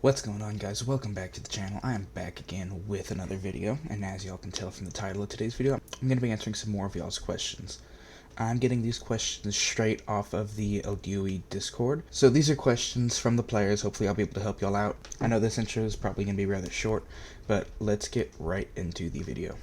What's going on, guys? Welcome back to the channel. I am back again with another video, and as y'all can tell from the title of today's video, I'm going to be answering some more of y'all's questions. I'm getting these questions straight off of the ldoe Discord, so these are questions from the players. Hopefully I'll be able to help y'all out. I know this intro is probably going to be rather short, but let's get right into the video.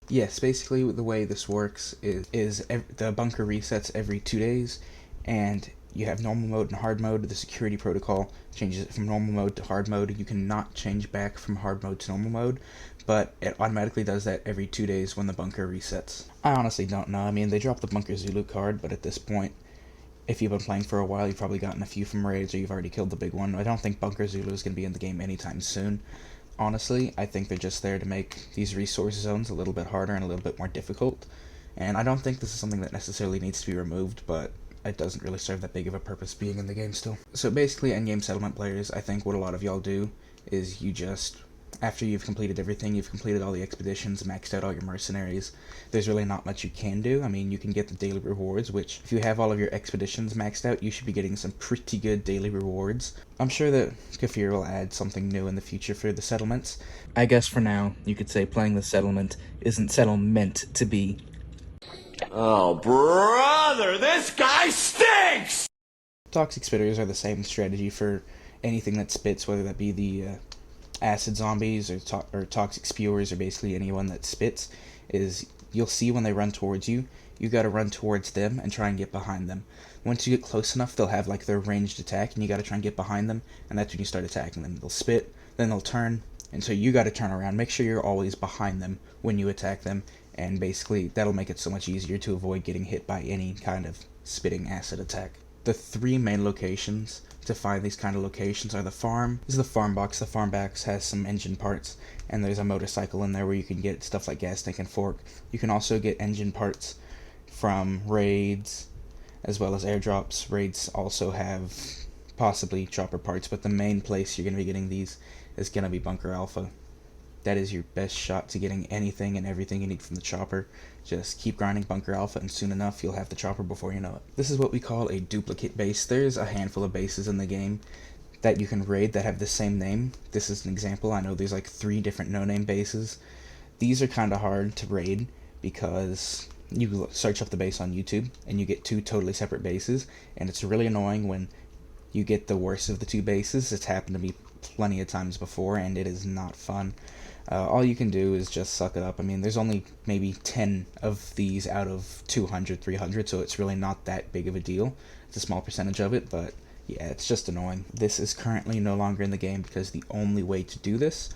Yes, basically the way this works is the bunker resets every 2 days, and you have normal mode and hard mode. The security protocol changes it from normal mode to hard mode. You cannot change back from hard mode to normal mode, but it automatically does that every 2 days when the bunker resets. I honestly don't know. I mean, they dropped the Bunker Zulu card, but at this point, if you've been playing for a while, you've probably gotten a few from raids, or you've already killed the big one. I don't think Bunker Zulu is going to be in the game anytime soon. Honestly, I think they're just there to make these resource zones a little bit harder and a little bit more difficult. And I don't think this is something that necessarily needs to be removed, but it doesn't really serve that big of a purpose being in the game still. So basically, endgame settlement players, I think what a lot of y'all do is you just, after you've completed everything, you've completed all the expeditions, maxed out all your mercenaries, there's really not much you can do. I mean, you can get the daily rewards, which if you have all of your expeditions maxed out, you should be getting some pretty good daily rewards. I'm sure that Kafir will add something new in the future for the settlements. I guess for now, you could say playing the settlement isn't settlement to be. Oh, brother, this guy stinks! Toxic spitters are the same strategy for anything that spits, whether that be the acid zombies or toxic spewers, or basically anyone that spits. Is you'll see when they run towards you, you gotta run towards them and try and get behind them. Once you get close enough, they'll have like their ranged attack, and you gotta try and get behind them, and that's when you start attacking them. They'll spit, then they'll turn, and so you gotta turn around. Make sure you're always behind them when you attack them, and basically that'll make it so much easier to avoid getting hit by any kind of spitting acid attack. The three main locations to find these kind of locations are the farm. This is the farm box. The farm box has some engine parts, and there's a motorcycle in there where you can get stuff like gas tank and fork. You can also get engine parts from raids as well as airdrops. Raids also have possibly chopper parts, but the main place you're going to be getting these is going to be Bunker Alpha. That is your best shot to getting anything and everything you need from the chopper. Just keep grinding Bunker Alpha, and soon enough you'll have the chopper before you know it. This is what we call a duplicate base. There's a handful of bases in the game that you can raid that have the same name. This is an example. I know there's like 3 different no-name bases. These are kind of hard to raid because you search up the base on YouTube and you get 2 totally separate bases, and it's really annoying when you get the worst of the 2 bases. It's happened to me plenty of times before, and it is not fun. All you can do is just suck it up. I mean, there's only maybe 10 of these out of 200, 300, so it's really not that big of a deal. It's a small percentage of it, but yeah, it's just annoying. This is currently no longer in the game because the only way to do this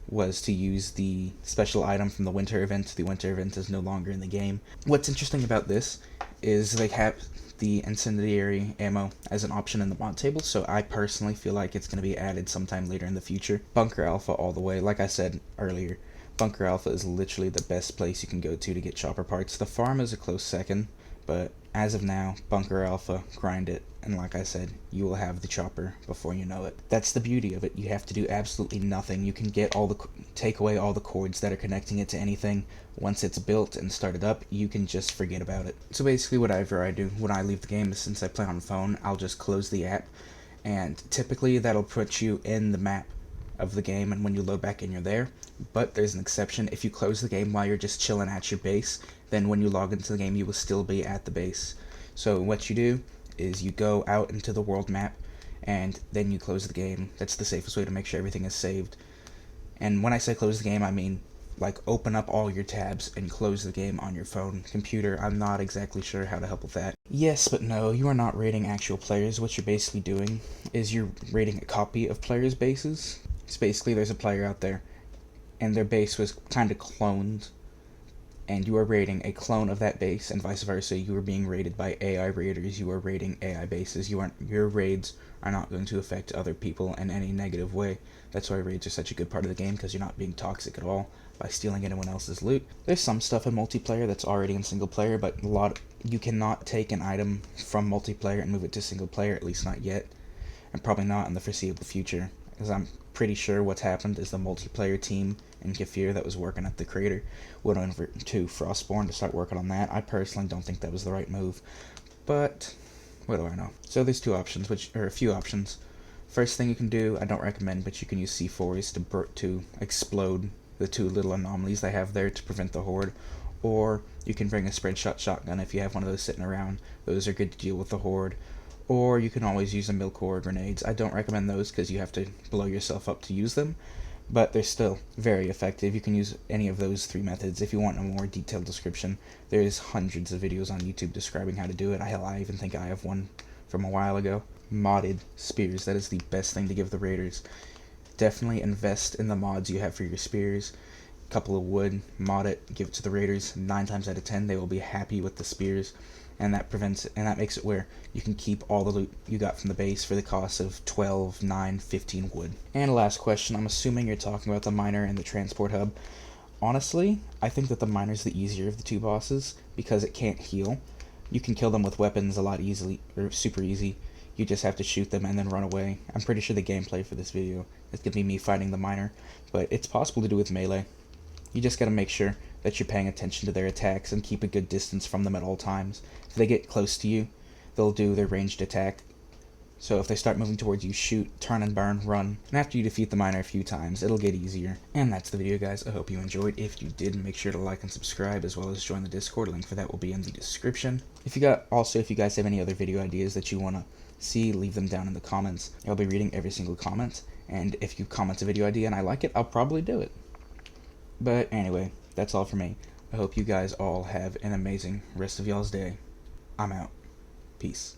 was to use the special item from the winter event. The winter event is no longer in the game. What's interesting about this is they have the incendiary ammo as an option in the mod table, so I personally feel like it's going to be added sometime later in the future. Bunker Alpha all the way. Like I said earlier, Bunker Alpha is literally the best place you can go to get chopper parts. The farm is a close second, but as of now, Bunker Alpha, grind it, and like I said, you will have the chopper before you know it. That's the beauty of it. You have to do absolutely nothing. You can get take away all the cords that are connecting it to anything. Once it's built and started up, you can just forget about it. So basically whatever I do when I leave the game, since I play on phone, I'll just close the app, and typically that'll put you in the map of the game, and when you load back in, you're there. But there's an exception. If you close the game while you're just chilling at your base, then when you log into the game, you will still be at the base. So what you do is you go out into the world map, and then you close the game. That's the safest way to make sure everything is saved. And when I say close the game, I mean like open up all your tabs and close the game on your phone, computer. I'm not exactly sure how to help with that. Yes, but no, you are not raiding actual players. What you're basically doing is you're raiding a copy of players' bases. So basically there's a player out there, and their base was kind of cloned, and you are raiding a clone of that base, and vice versa. You are being raided by AI raiders. You are raiding AI bases. Your raids are not going to affect other people in any negative way. That's why raids are such a good part of the game, because you're not being toxic at all by stealing anyone else's loot. There's some stuff in multiplayer that's already in single player, but you cannot take an item from multiplayer and move it to single player, at least not yet, and probably not in the foreseeable future, because I'm pretty sure what's happened is the multiplayer team in Kafir that was working at the crater went over to Frostborn to start working on that. I personally don't think that was the right move, but what do I know? So there's 2 options, a few options. First thing you can do, I don't recommend, but you can use C4s to explode the 2 little anomalies they have there to prevent the horde, or you can bring a spread shot shotgun if you have one of those sitting around. Those are good to deal with the horde. Or you can always use a milk or grenades. I don't recommend those because you have to blow yourself up to use them, but they're still very effective. You can use any of those 3 methods. If you want a more detailed description, there's hundreds of videos on YouTube describing how to do it. Hell, I even think I have one from a while ago. Modded spears, that is the best thing to give the raiders. Definitely invest in the mods you have for your spears. Couple of wood, mod it, give it to the raiders. 9 times out of 10 they will be happy with the spears, and that makes it where you can keep all the loot you got from the base for the cost of 12, 9, 15 wood. And last question, I'm assuming you're talking about the miner and the transport hub. Honestly, I think that the miner's the easier of the 2 bosses because it can't heal. You can kill them with weapons a lot easily, or super easy. You just have to shoot them and then run away. I'm pretty sure the gameplay for this video is going to be me fighting the miner, but it's possible to do with melee. You just got to make sure that you're paying attention to their attacks and keep a good distance from them at all times. If they get close to you, they'll do their ranged attack. So if they start moving towards you, shoot, turn and burn, run. And after you defeat the miner a few times, it'll get easier. And that's the video, guys. I hope you enjoyed. If you did, make sure to like and subscribe, as well as join the Discord. Link for that will be in the description. If you guys have any other video ideas that you want to see, leave them down in the comments. I'll be reading every single comment, and if you comment a video idea and I like it, I'll probably do it. But anyway, that's all for me. I hope you guys all have an amazing rest of y'all's day. I'm out. Peace.